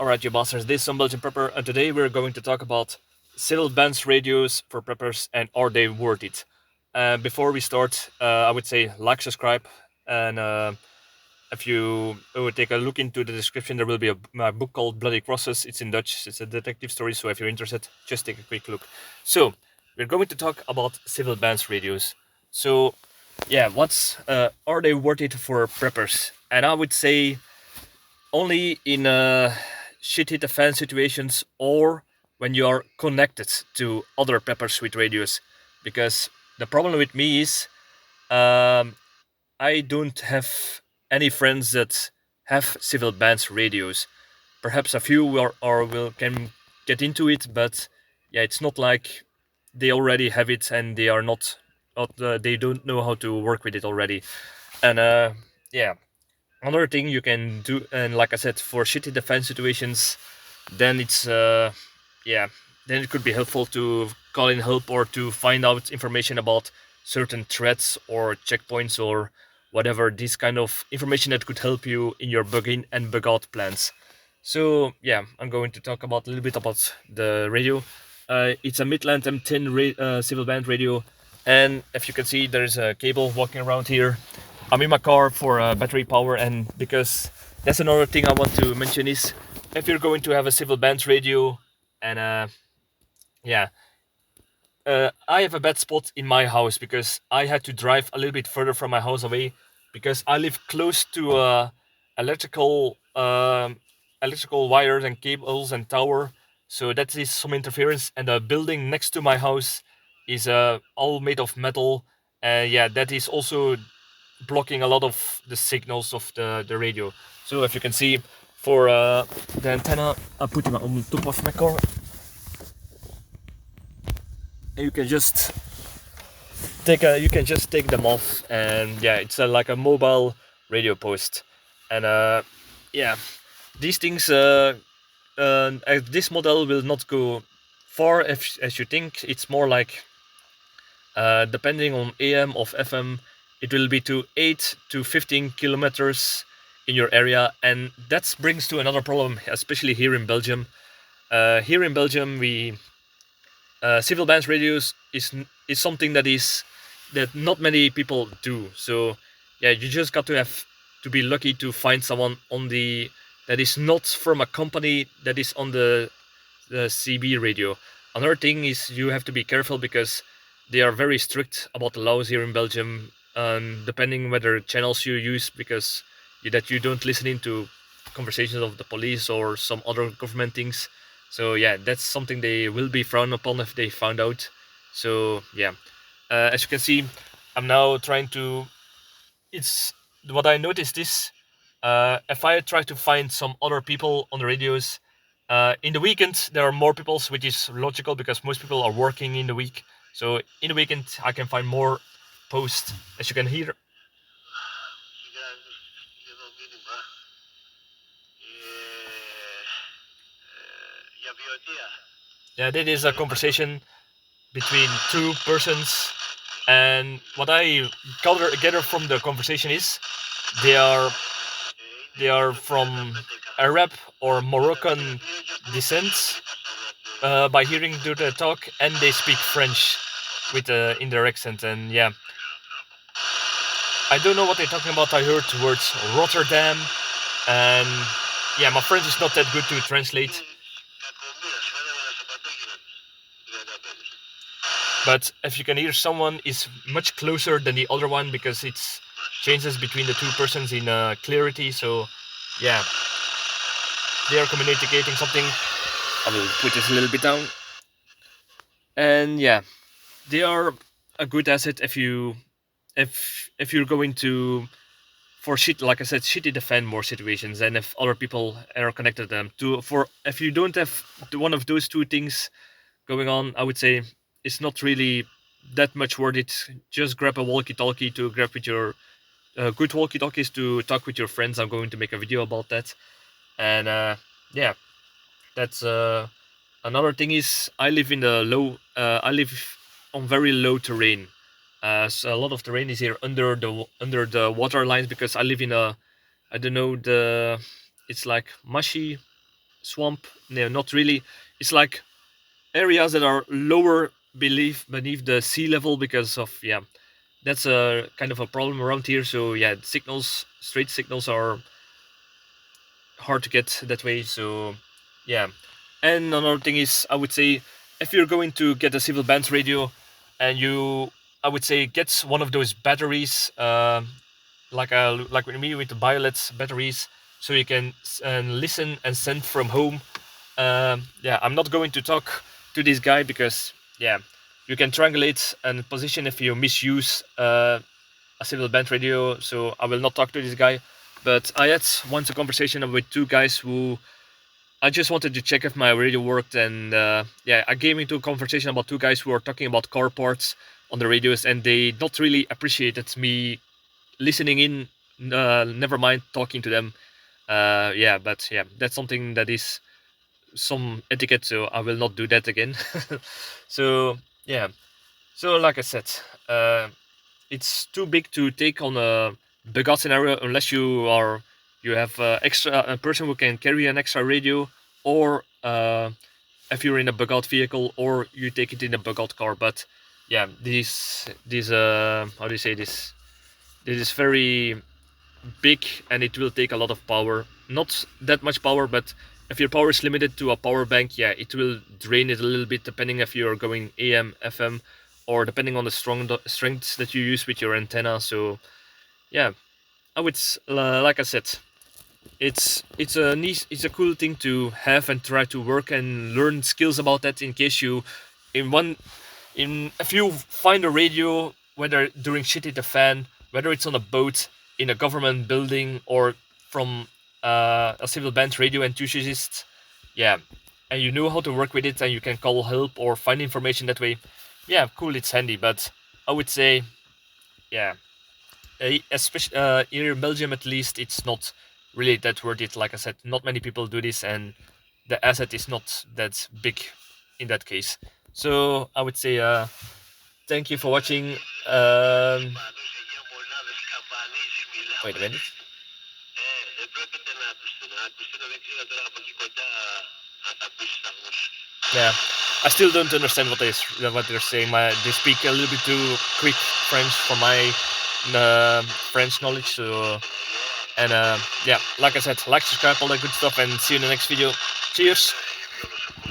Alright, you masters, this is Some-Belgian-prepper, and today we're going to talk about civil bands radios for preppers and are they worth it. Before we start, I would say like, subscribe, and if you take a look into the description, there will be my book called Bloody Crosses. It's in Dutch, it's a detective story, so if you're interested, just take a quick look. So, we're going to talk about civil bands radios. So, yeah, are they worth it for preppers? And I would say only in shit hit the fan situations or when you are connected to other peppers with radios. Because the problem with me is um, I don't have any friends that have civil bands radios. Perhaps a few or will can get into it, but yeah, it's not like they already have it and they are not they don't know how to work with it already. And yeah, another thing you can do, and like I said, for shitty defense situations, then it's yeah, then it could be helpful to call in help or to find out information about certain threats or checkpoints or whatever, this kind of information that could help you in your bug in and bug out plans. So yeah, I'm going to talk about a little bit about the radio. It's a Midland M10 civil band radio, and if you can see, there's a cable walking around here. I'm in my car for battery power, and because that's another thing I want to mention is if you're going to have a civil band radio, and yeah, I have a bad spot in my house because I had to drive a little bit further from my house away because I live close to electrical electrical wires and cables and tower. So that is some interference, and the building next to my house is all made of metal. Yeah, that is also blocking a lot of the signals of the radio. So if you can see, for the antenna, I put it on top of my car. And you can just take them off, and yeah, it's like a mobile radio post. And yeah, these things this model will not go far as you think. It's more like depending on AM of FM, it will be to 8 to 15 kilometers in your area, and that brings to another problem, especially here in Belgium. Here in Belgium, we civil bands radios is something that not many people do. So yeah, you just got to have to be lucky to find someone on the that is not from a company that is on the CB radio. Another thing is you have to be careful because they are very strict about the laws here in Belgium, depending whether channels you use, because that you don't listen into conversations of the police or some other government things. So yeah, that's something they will be frowned upon if they found out. So yeah, as you can see, I'm now trying to. It's what I noticed is, if I try to find some other people on the radios, in the weekend there are more people, which is logical because most people are working in the week. So in the weekend I can find more posts, as you can hear. Yeah, that is a conversation between two persons, and what I gather from the conversation is they are they are from Arab or Moroccan descent, by hearing the talk, and they speak French with in their accent. And yeah, I don't know what they're talking about. I heard words Rotterdam, and yeah, my French is not that good to translate. But if you can hear someone is much closer than the other one because it's changes between the two persons in clarity. So yeah, they are communicating something. I will put this a little bit down. And yeah, they are a good asset if you're going to, for shit, like I said, shitty defend more situations, and if other people are connected to them. To for if you don't have one of those two things going on, I would say it's not really that much worth it. Just grab a walkie-talkie to grab with your good walkie-talkies to talk with your friends. I'm going to make a video about that. And yeah, that's another thing is I live in the low. I live on very low terrain. So a lot of terrain is here under the water lines because I live in a, I don't know, the, it's like mushy. swamp. No, not really. It's like areas that are lower beneath the sea level because of that's a kind of a problem around here. So yeah, signals, straight signals are hard to get that way. So yeah, and another thing is, I would say, if you're going to get a civil band radio, and I would say, get one of those batteries, like with me with the Violet batteries, so you can listen and send from home. Yeah, I'm not going to talk to this guy because yeah, you can triangulate and position if you misuse a civil band radio. So I will not talk to this guy. But I had once a conversation with two guys who I just wanted to check if my radio worked, and yeah, I came into a conversation about two guys who were talking about car parts on the radios, and they not really appreciated me listening in. Never mind talking to them. Yeah, but yeah, that's something that is some etiquette, so I will not do that again. So yeah, so like I said, uh, it's too big to take on a bug out scenario unless you have a person who can carry an extra radio, or if you're in a bug out vehicle, or you take it in a bug out car. But yeah, these how do you say this? This is very big, and it will take a lot of power. Not that much power, but if your power is limited to a power bank, yeah, it will drain it a little bit, depending if you're going AM, FM, or depending on the strengths that you use with your antenna. So yeah, I would like I said, it's a cool thing to have and try to work and learn skills about that, in case you in one in if you find a radio, whether during shit hit the fan, whether it's on a boat, in a government building, or from a civil band radio enthusiast, yeah, and you know how to work with it, and you can call help or find information that way, yeah, cool, it's handy. But I would say, yeah, especially here in Belgium, at least, it's not really that worth it. Like I said, not many people do this, and the asset is not that big in that case. So I would say, thank you for watching. Wait a minute. Yeah, I still don't understand what they're saying. They speak a little bit too quick French for my French knowledge. So, and yeah, like I said, like, subscribe, all that good stuff, and see you in the next video. Cheers.